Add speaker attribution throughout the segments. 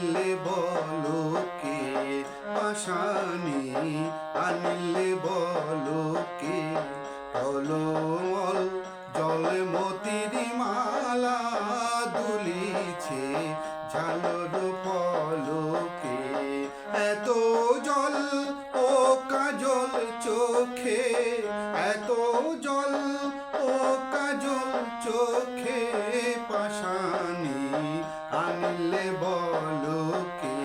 Speaker 1: আনিলে বলকে পাশানি আনিলে বলকে টলমল জলে মতির মালা দুলিছে ঝালর পলকে এত জল ও কাজল চোখে এত জল ও কাজল চোখে পাশানি আনিলে বলকে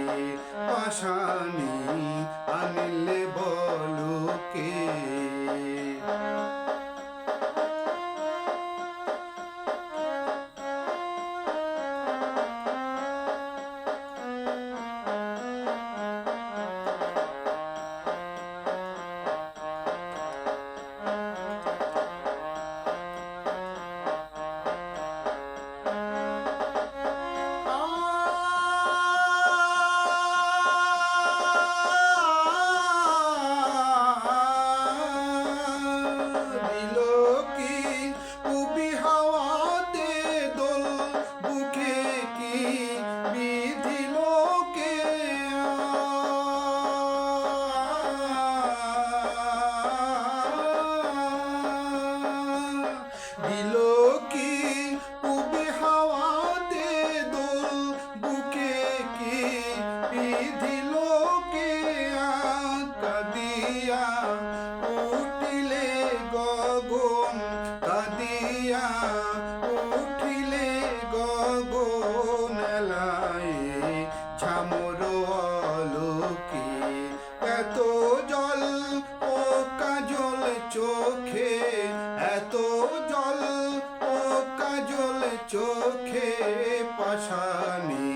Speaker 1: পাশানি আনিলে বলকে উঠিলে গগনলায় ঝামর আলোকে এত জল ও কাজল চোখে এত জল ও কাজল চোখে পাশানি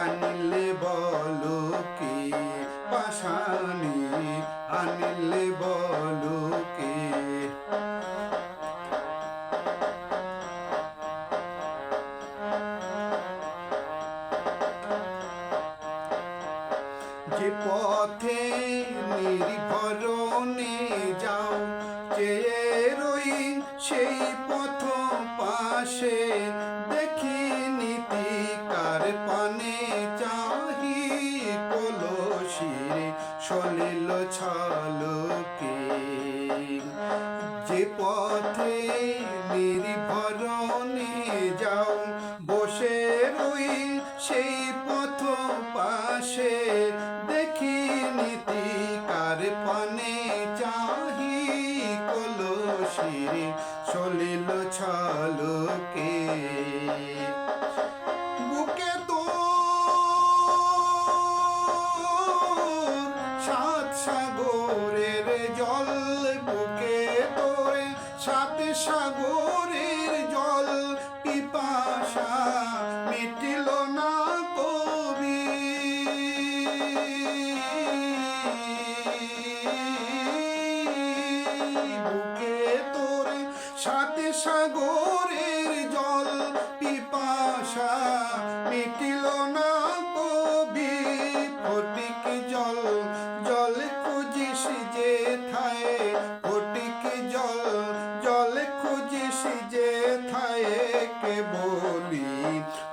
Speaker 1: আনিলে বলকে পাশানি আনিলে বলকে যে পথে নির্ভরণে যাও চেয়ে রই সেই পথ পাশে দেখি নীতিকার পানে চাহি কলসির সলিল ছলকে যে পথে নির্ভরণে যাও বসে রই সেই পথ পাশে দেখি নীতিকার পানে চাহি কলসির সলিল ছলকে বুকে তো সাত সাগরের জল বুকে তোর সাত সাগরের জল পিপাসা মিটিল না কবি বুকে তোর সাত সাগরের জল পিপাসা মিটিল না কবি ফটিক জল জল খুঁজিস যে থায় ফটিক জল জল খুঁজিস যে থায় কে বলি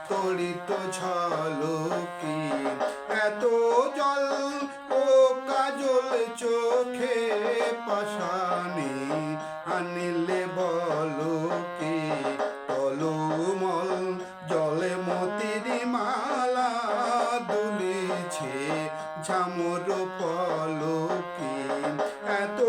Speaker 1: তড়িত ঝলকি এত জল ও কাজল চোখে পাশানি আনিলে বলকে টলমল জলে মতির মালা দুলিছে ঝামর পলকে এত